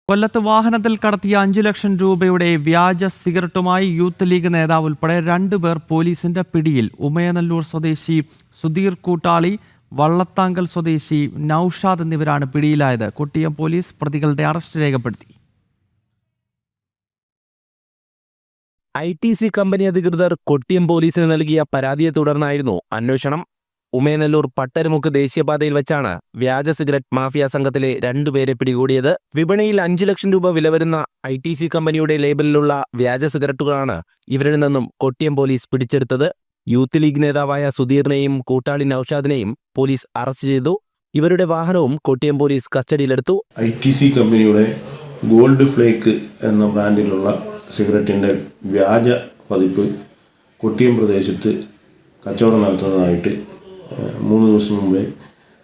കൊല്ലത്ത് വാഹനത്തിൽ കടത്തിയ 5 ലക്ഷം രൂപയുടെ വ്യാജ സിഗരറ്റുമായി യൂത്ത് ലീഗ് നേതാവ് ഉൾപ്പെടെ 2 പേർ പോലീസിന്റെ പിടിയിൽ. ഉമയനല്ലൂർ സ്വദേശി സുധീർ കൂട്ടാളി, വള്ളത്താങ്കൽ സ്വദേശി നൌഷാദ് എന്നിവരാണ് പിടിയിലായത്. കൊട്ടിയം പോലീസ് പ്രതികളുടെ അറസ്റ്റ് രേഖപ്പെടുത്തി. ITC കമ്പനി അധികൃതർ കൊട്ടിയം പോലീസിന് നൽകിയ പരാതിയെ തുടർന്നായിരുന്നു അന്വേഷണം. ഉമയനല്ലൂർ പട്ടരുമുക്ക് ദേശീയപാതയിൽ വെച്ചാണ് വ്യാജ സിഗരറ്റ് മാഫിയ സംഘത്തിലെ 2 പേരെ പിടികൂടിയത്. വിപണിയിൽ 5 ലക്ഷം രൂപ വില വരുന്ന ITC കമ്പനിയുടെ ലേബലിലുള്ള വ്യാജ സിഗരറ്റുകളാണ് ഇവരിൽ നിന്നും കൊട്ടിയം പോലീസ് പിടിച്ചെടുത്തത്. യൂത്ത് ലീഗ് നേതാവായ സുധീറിനെയും കൂട്ടാളി നൌഷാദിനെയും പോലീസ് അറസ്റ്റ് ചെയ്തു. ഇവരുടെ വാഹനവും കൊട്ടിയം പോലീസ് കസ്റ്റഡിയിലെടുത്തു. ITC കമ്പനിയുടെ ഗോൾഡ് ഫ്ലേക്ക് എന്ന ബ്രാൻഡിലുള്ള സിഗരറ്റിൻ്റെ വ്യാജ പതിപ്പ് കൊട്ടിയം പ്രദേശത്ത് കച്ചവടം നടത്തുന്നതായിട്ട് 3 ദിവസം മുമ്പേ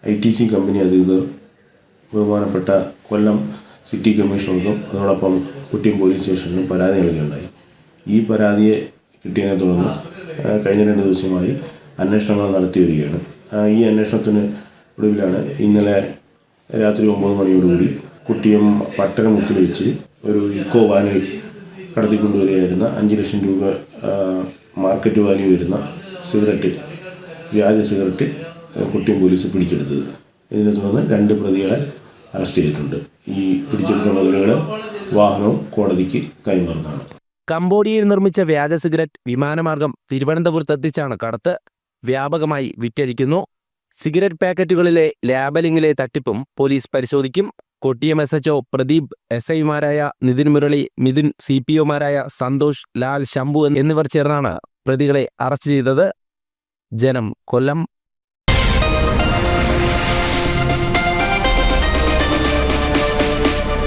ITC കമ്പനി അധികൃതർ ബഹുമാനപ്പെട്ട കൊല്ലം സിറ്റി കമ്മീഷണർക്കും അതോടൊപ്പം കൊട്ടിയം പോലീസ് സ്റ്റേഷനിലും പരാതി നൽകുകയുണ്ടായി. ഈ പരാതിയെ കിട്ടിയതിനെ തുടർന്ന് കഴിഞ്ഞ 2 ദിവസമായി അന്വേഷണങ്ങൾ നടത്തി വരികയാണ്. ഈ അന്വേഷണത്തിന് ഒടുവിലാണ് ഇന്നലെ രാത്രി 9 മണിയോടുകൂടി കൊട്ടിയം പട്ടണമുക്കിൽ വെച്ച് ഒരു ഇക്കോ വാനിൽ കടത്തിക്കൊണ്ടുവരികയായിരുന്ന 5 ലക്ഷം രൂപ മാർക്കറ്റ് വാല്യൂ വരുന്ന സിഗരറ്റ്, വ്യാജ സിഗരറ്റ് കൊട്ടിയം പോലീസ് പിടിച്ചെടുത്തത്. ഇതിനെ തുടർന്ന് 2 പ്രതികളെ അറസ്റ്റ് ചെയ്തിട്ടുണ്ട്. ഈ പിടിച്ചെടുത്ത മുതലുകളെ വാഹനവും കോടതിക്ക് കൈമാറുന്നതാണ്. കംബോഡിയയിൽ നിർമ്മിച്ച വ്യാജ സിഗരറ്റ് വിമാനമാർഗം തിരുവനന്തപുരത്തെത്തിച്ചാണ് കടത്ത്. വ്യാപകമായി വിറ്റഴിക്കുന്നു. സിഗരറ്റ് പാക്കറ്റുകളിലെ ലേബലിംഗിലെ തട്ടിപ്പും പോലീസ് പരിശോധിക്കും. കൊട്ടിയം SHO പ്രദീപ്, SIമാരായ നിതിൻ മുരളി, മിഥുൻ, CPOമാരായ സന്തോഷ്, ലാൽ, ശംഭു എന്നിവർ ചേർന്നാണ് പ്രതികളെ അറസ്റ്റ് ചെയ്തത്. ജനം, കൊല്ലം.